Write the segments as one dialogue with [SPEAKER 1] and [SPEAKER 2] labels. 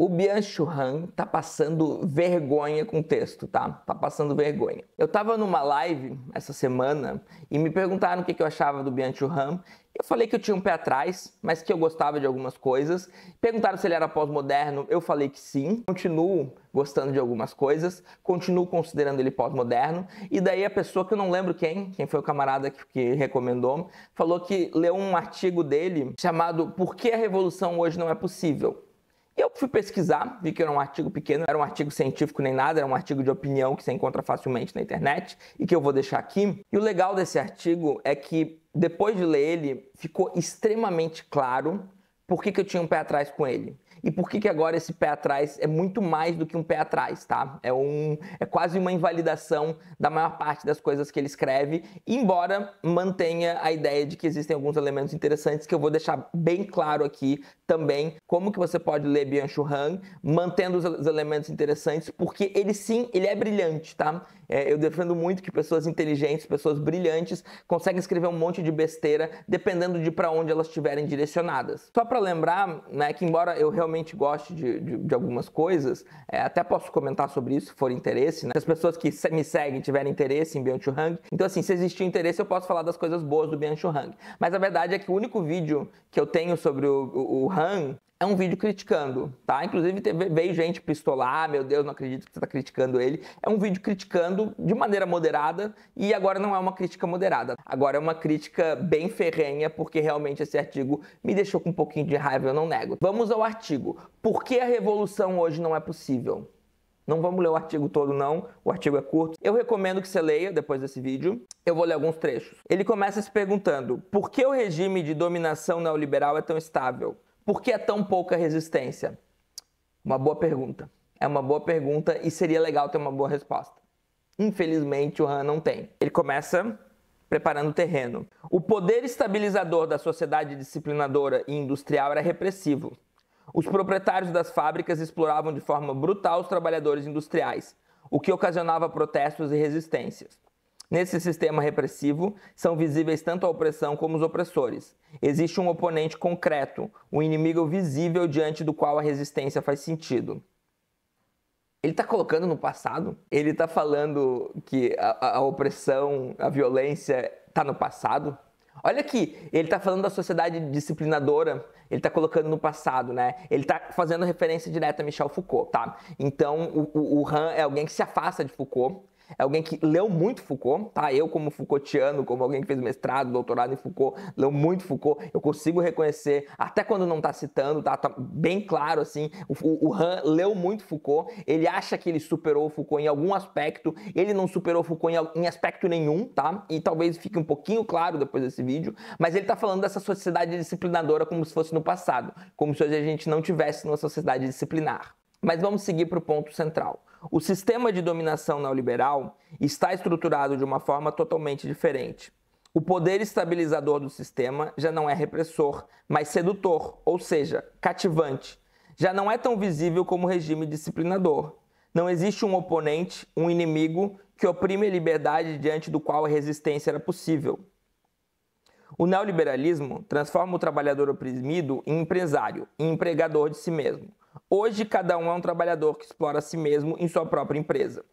[SPEAKER 1] O Byung-Chul Han tá passando vergonha com o texto, tá? Tá passando vergonha. Eu tava numa live essa semana e me perguntaram o que eu achava do Byung-Chul Han. Eu falei que eu tinha um pé atrás, mas que eu gostava de algumas coisas. Perguntaram se ele era pós-moderno, eu falei que sim. Continuo gostando de algumas coisas, continuo considerando ele pós-moderno. E daí a pessoa que eu não lembro quem foi o camarada que recomendou, falou que leu um artigo dele chamado Por que a Revolução Hoje Não É Possível? Eu fui pesquisar, vi que era um artigo pequeno, era um artigo científico nem nada, era um artigo de opinião que você encontra facilmente na internet e que eu vou deixar aqui. E o legal desse artigo é que, depois de ler ele, ficou extremamente claro por que eu tinha um pé atrás com ele. E por que agora esse pé atrás é muito mais do que um pé atrás, tá? É quase uma invalidação da maior parte das coisas que ele escreve, embora mantenha a ideia de que existem alguns elementos interessantes que eu vou deixar bem claro aqui também, como que você pode ler Byung-Chul Han, mantendo os elementos interessantes, porque ele sim, ele é brilhante, tá? Eu defendo muito que pessoas inteligentes, pessoas brilhantes, conseguem escrever um monte de besteira, dependendo de para onde elas estiverem direcionadas. Só para lembrar, né, que embora eu realmente goste de algumas coisas, até posso comentar sobre isso, se for interesse, né? Se as pessoas que me seguem tiverem interesse em Byung-Chul Han, então assim, se existir interesse, eu posso falar das coisas boas do Byung-Chul Han. Mas a verdade é que o único vídeo que eu tenho sobre o Han é um vídeo criticando, tá? Inclusive veio gente pistolar, meu Deus, não acredito que você está criticando ele. É um vídeo criticando de maneira moderada e agora não é uma crítica moderada. Agora é uma crítica bem ferrenha, porque realmente esse artigo me deixou com um pouquinho de raiva, eu não nego. Vamos ao artigo. Por que a revolução hoje não é possível? Não vamos ler o artigo todo não, o artigo é curto. Eu recomendo que você leia depois desse vídeo. Eu vou ler alguns trechos. Ele começa se perguntando: por que o regime de dominação neoliberal é tão estável? Por que é tão pouca resistência? Uma boa pergunta. É uma boa pergunta e seria legal ter uma boa resposta. Infelizmente, o Han não tem. Ele começa preparando o terreno. O poder estabilizador da sociedade disciplinadora e industrial era repressivo. Os proprietários das fábricas exploravam de forma brutal os trabalhadores industriais, o que ocasionava protestos e resistências. Nesse sistema repressivo, são visíveis tanto a opressão como os opressores. Existe um oponente concreto, um inimigo visível diante do qual a resistência faz sentido. Ele está colocando no passado? Ele está falando que a opressão, a violência está no passado? Olha aqui, ele está falando da sociedade disciplinadora, ele está colocando no passado, né? Ele está fazendo referência direta a Michel Foucault, tá? Então, o Han é alguém que se afasta de Foucault, é alguém que leu muito Foucault, tá? Eu, como Foucaultiano, como alguém que fez mestrado, doutorado em Foucault, leu muito Foucault, eu consigo reconhecer, até quando não tá citando, tá? Tá bem claro, assim, o Han leu muito Foucault, ele acha que ele superou Foucault em algum aspecto, ele não superou Foucault em aspecto nenhum, tá? E talvez fique um pouquinho claro depois desse vídeo, mas ele tá falando dessa sociedade disciplinadora como se fosse no passado, como se hoje a gente não tivesse uma sociedade disciplinar. Mas vamos seguir para o ponto central. O sistema de dominação neoliberal está estruturado de uma forma totalmente diferente. O poder estabilizador do sistema já não é repressor, mas sedutor, ou seja, cativante. Já não é tão visível como o regime disciplinador. Não existe um oponente, um inimigo, que oprime a liberdade diante do qual a resistência era possível. O neoliberalismo transforma o trabalhador oprimido em empresário, em empregador de si mesmo. Hoje, cada um é um trabalhador que explora a si mesmo em sua própria empresa.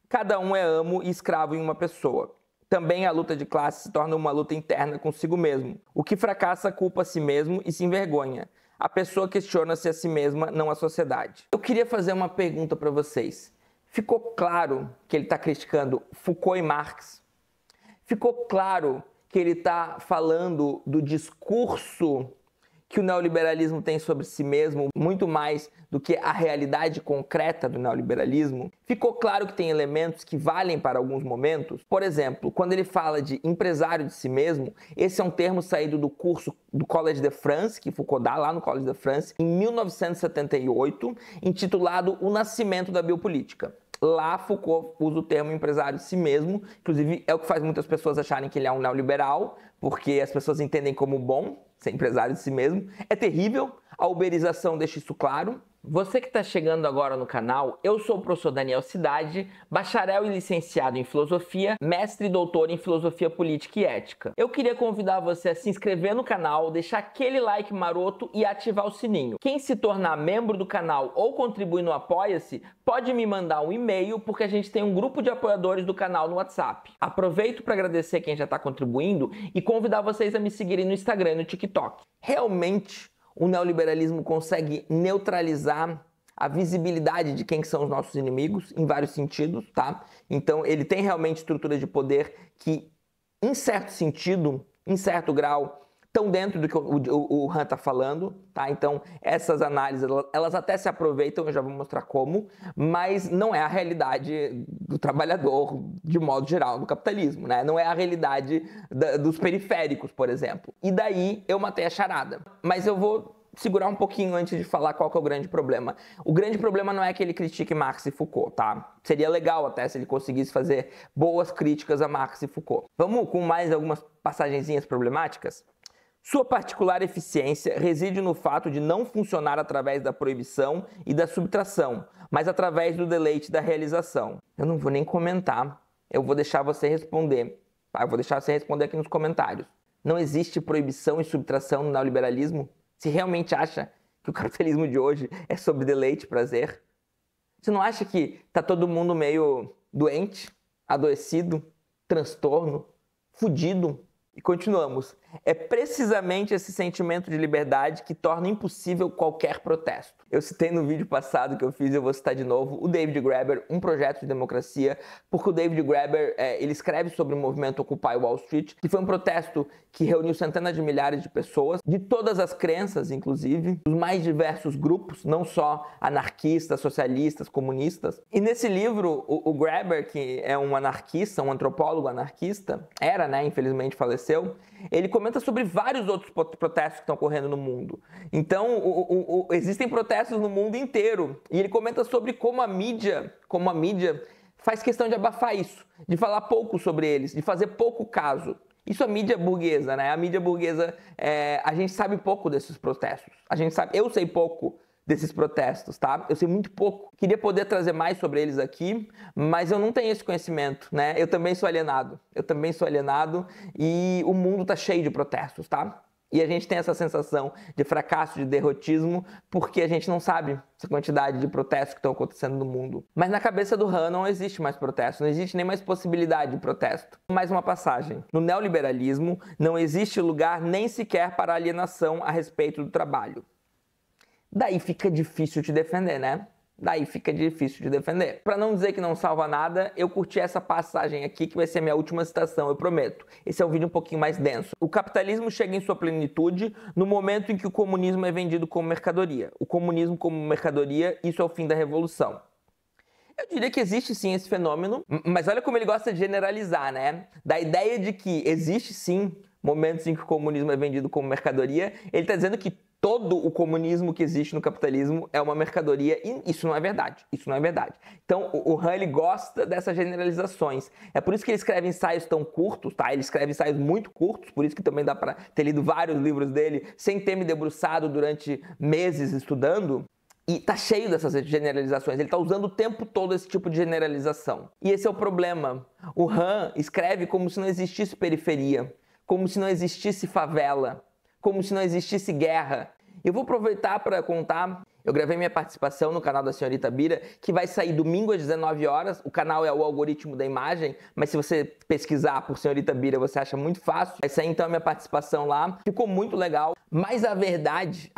[SPEAKER 1] Cada um é amo e escravo em uma pessoa. Também a luta de classe se torna uma luta interna consigo mesmo. O que fracassa culpa a si mesmo e se envergonha. A pessoa questiona-se a si mesma, não a sociedade. Eu queria fazer uma pergunta para vocês. Ficou claro que ele está criticando Foucault e Marx? Ficou claro que ele está falando do discurso que o neoliberalismo tem sobre si mesmo, muito mais do que a realidade concreta do neoliberalismo? Ficou claro que tem elementos que valem para alguns momentos? Por exemplo, quando ele fala de empresário de si mesmo, esse é um termo saído do curso do Collège de France, que Foucault dá lá no Collège de France, em 1978, intitulado O Nascimento da Biopolítica. Lá, Foucault usa o termo empresário de si mesmo, inclusive é o que faz muitas pessoas acharem que ele é um neoliberal, porque as pessoas entendem como bom ser empresário de si mesmo. É terrível, a uberização deixa isso claro, Você que está chegando agora no canal, eu sou o professor Daniel Cidade, bacharel e licenciado em Filosofia, mestre e doutor em Filosofia Política e Ética. Eu queria convidar você a se inscrever no canal, deixar aquele like maroto e ativar o sininho. Quem se tornar membro do canal ou contribuir no Apoia-se, pode me mandar um e-mail, porque a gente tem um grupo de apoiadores do canal no WhatsApp. Aproveito para agradecer quem já está contribuindo e convidar vocês a me seguirem no Instagram e no TikTok. Realmente, o neoliberalismo consegue neutralizar a visibilidade de quem são os nossos inimigos, em vários sentidos, tá? Então, ele tem realmente estruturas de poder que, em certo sentido, em certo grau, estão dentro do que o Han está falando, tá? Então, essas análises, elas até se aproveitam, eu já vou mostrar como, mas não é a realidade do trabalhador, de modo geral, no capitalismo, né? Não é a realidade dos periféricos, por exemplo. E daí, eu matei a charada. Mas eu vou segurar um pouquinho antes de falar qual que é o grande problema. O grande problema não é que ele critique Marx e Foucault, tá? Seria legal até se ele conseguisse fazer boas críticas a Marx e Foucault. Vamos com mais algumas passagenzinhas problemáticas? Sua particular eficiência reside no fato de não funcionar através da proibição e da subtração, mas através do deleite da realização. Eu não vou nem comentar, eu vou deixar você responder. Tá? Eu vou deixar você responder aqui nos comentários. Não existe proibição e subtração no neoliberalismo? Você realmente acha que o capitalismo de hoje é sobre deleite e prazer? Você não acha que tá todo mundo meio doente, adoecido, transtorno, fudido? E continuamos. É precisamente esse sentimento de liberdade que torna impossível qualquer protesto. Eu citei no vídeo passado que eu fiz, eu vou citar de novo, o David Graeber, Um Projeto de Democracia, porque o David Graeber, ele escreve sobre o movimento Occupy Wall Street, que foi um protesto que reuniu centenas de milhares de pessoas, de todas as crenças, inclusive, dos mais diversos grupos, não só anarquistas, socialistas, comunistas. E nesse livro, o Graeber, que é um anarquista, um antropólogo anarquista, era, né, infelizmente faleceu, ele comenta sobre vários outros protestos que estão ocorrendo no mundo. Então, existem protestos no mundo inteiro. E ele comenta sobre como a mídia faz questão de abafar isso, de falar pouco sobre eles, de fazer pouco caso. Isso é a mídia burguesa, né? A mídia burguesa, a gente sabe pouco desses protestos. Eu sei pouco desses protestos, tá? Eu sei muito pouco. Queria poder trazer mais sobre eles aqui, mas eu não tenho esse conhecimento, né? Eu também sou alienado e o mundo tá cheio de protestos, tá? E a gente tem essa sensação de fracasso, de derrotismo, porque a gente não sabe essa quantidade de protestos que estão acontecendo no mundo. Mas na cabeça do Han não existe mais protesto, não existe nem mais possibilidade de protesto. Mais uma passagem. No neoliberalismo não existe lugar nem sequer para alienação a respeito do trabalho. Daí fica difícil de defender, né? Para não dizer que não salva nada, eu curti essa passagem aqui, que vai ser a minha última citação, eu prometo. Esse é um vídeo um pouquinho mais denso. O capitalismo chega em sua plenitude no momento em que o comunismo é vendido como mercadoria. O comunismo como mercadoria, isso é o fim da revolução. Eu diria que existe sim esse fenômeno, mas olha como ele gosta de generalizar, né? Da ideia de que existe sim momentos em que o comunismo é vendido como mercadoria, ele está dizendo que todo o comunismo que existe no capitalismo é uma mercadoria, e isso não é verdade. Então, o Han, ele gosta dessas generalizações. É por isso que ele escreve ensaios tão curtos, tá? Ele escreve ensaios muito curtos, por isso que também dá para ter lido vários livros dele sem ter me debruçado durante meses estudando. E tá cheio dessas generalizações, ele tá usando o tempo todo esse tipo de generalização. E esse é o problema. O Han escreve como se não existisse periferia, como se não existisse favela, como se não existisse guerra. Eu vou aproveitar para contar, eu gravei minha participação no canal da Senhorita Bira, que vai sair domingo às 19 horas, o canal é o Algoritmo da Imagem, mas se você pesquisar por Senhorita Bira, você acha muito fácil. Vai sair então a minha participação lá, ficou muito legal, mas a verdade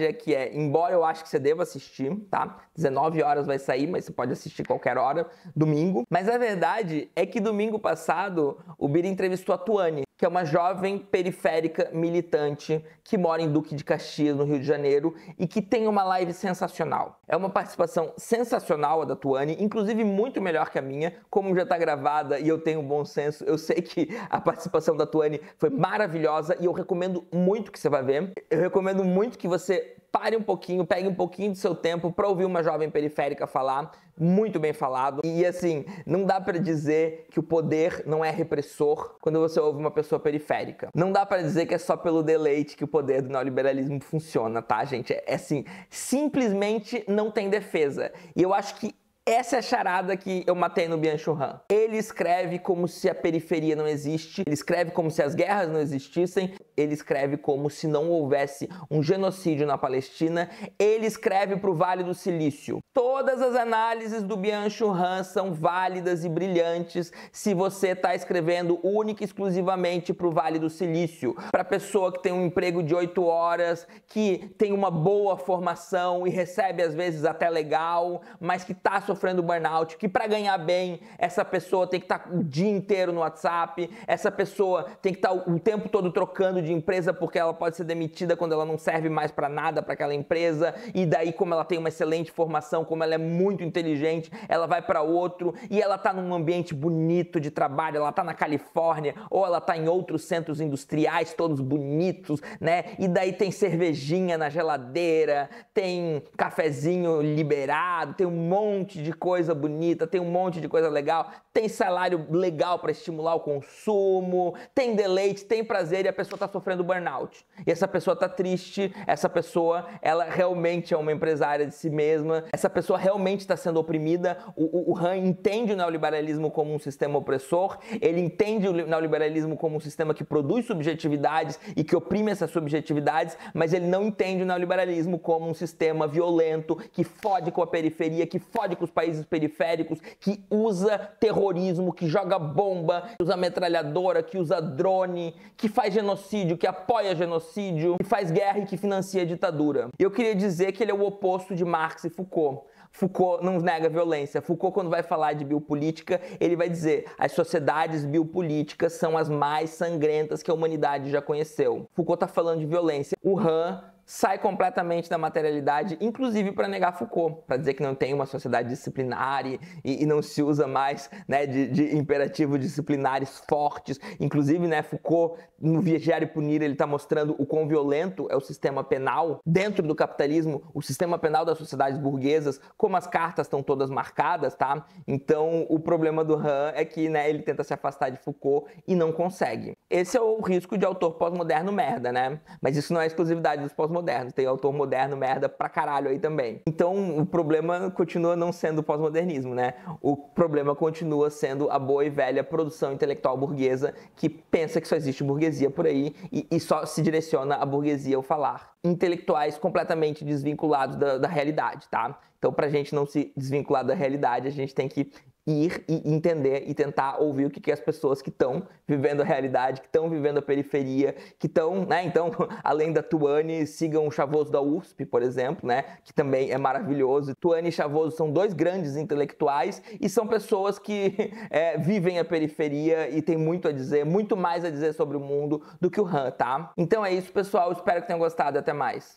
[SPEAKER 1] é que embora eu ache que você deva assistir, tá? 19 horas vai sair, mas você pode assistir qualquer hora, domingo. Mas a verdade é que domingo passado, o Bira entrevistou a Tuane, que é uma jovem periférica militante que mora em Duque de Caxias, no Rio de Janeiro, e que tem uma live sensacional. É uma participação sensacional a da Tuane, inclusive muito melhor que a minha, como já está gravada e eu tenho bom senso, eu sei que a participação da Tuane foi maravilhosa e eu recomendo muito que você vá ver. Eu recomendo muito que você pare um pouquinho, pegue um pouquinho do seu tempo para ouvir uma jovem periférica falar, muito bem falado. E assim, não dá para dizer que o poder não é repressor quando você ouve uma pessoa periférica. Não dá para dizer que é só pelo deleite que o poder do neoliberalismo funciona, tá, gente? É assim, simplesmente não tem defesa. E eu acho que essa é a charada que eu matei no Byung-Chul Han. Ele escreve como se a periferia não existe, ele escreve como se as guerras não existissem, ele escreve como se não houvesse um genocídio na Palestina, ele escreve para o Vale do Silício. Todas as análises do Byung-Chul Han são válidas e brilhantes se você está escrevendo única e exclusivamente para o Vale do Silício, para a pessoa que tem um emprego de 8 horas, que tem uma boa formação e recebe às vezes até legal, mas que está sofrendo burnout, que para ganhar bem, essa pessoa tem que estar o dia inteiro no WhatsApp, essa pessoa tem que estar o tempo todo trocando de empresa porque ela pode ser demitida quando ela não serve mais para nada para aquela empresa, e daí como ela tem uma excelente formação, como ela é muito inteligente, ela vai para outro e ela está num ambiente bonito de trabalho, ela está na Califórnia ou ela está em outros centros industriais todos bonitos, né? E daí tem cervejinha na geladeira, tem cafezinho liberado, tem um monte de coisa bonita, tem um monte de coisa legal, tem salário legal para estimular o consumo, tem deleite, tem prazer, e a pessoa está sofrendo burnout. E essa pessoa está triste, essa pessoa, ela realmente é uma empresária de si mesma, essa pessoa realmente está sendo oprimida. O Han entende o neoliberalismo como um sistema opressor, ele entende o neoliberalismo como um sistema que produz subjetividades e que oprime essas subjetividades, mas ele não entende o neoliberalismo como um sistema violento, que fode com a periferia, que fode com os países periféricos, que usa terrorismo, que joga bomba, que usa metralhadora, que usa drone, que faz genocídio, que apoia genocídio, que faz guerra e que financia a ditadura. Eu queria dizer que ele é o oposto de Marx e Foucault. Foucault não nega violência. Foucault, quando vai falar de biopolítica, ele vai dizer: as sociedades biopolíticas são as mais sangrentas que a humanidade já conheceu. Foucault está falando de violência. O Han sai completamente da materialidade, inclusive para negar Foucault, para dizer que não tem uma sociedade disciplinar e não se usa mais, né, de imperativos disciplinares fortes. Inclusive, né, Foucault, no Vigiar e Punir, ele está mostrando o quão violento é o sistema penal dentro do capitalismo, o sistema penal das sociedades burguesas, como as cartas estão todas marcadas, tá? Então, o problema do Han é que, né, ele tenta se afastar de Foucault e não consegue. Esse é o risco de autor pós-moderno merda, né? Mas isso não é exclusividade dos pós-modernos, tem autor moderno merda pra caralho aí também. Então o problema continua não sendo o pós-modernismo, né? O problema continua sendo a boa e velha produção intelectual burguesa, que pensa que só existe burguesia por aí e só se direciona à burguesia ao falar. Intelectuais completamente desvinculados da realidade, tá? Então, pra gente não se desvincular da realidade, a gente tem que ir e entender e tentar ouvir o que as pessoas que estão vivendo a realidade, que estão vivendo a periferia, que estão, né, então, além da Tuane, sigam o Chavoso da USP, por exemplo, né, que também é maravilhoso. Tuane e Chavoso são dois grandes intelectuais e são pessoas que vivem a periferia e tem muito a dizer, muito mais a dizer sobre o mundo do que o Han, tá? Então é isso, pessoal, espero que tenham gostado, até mais.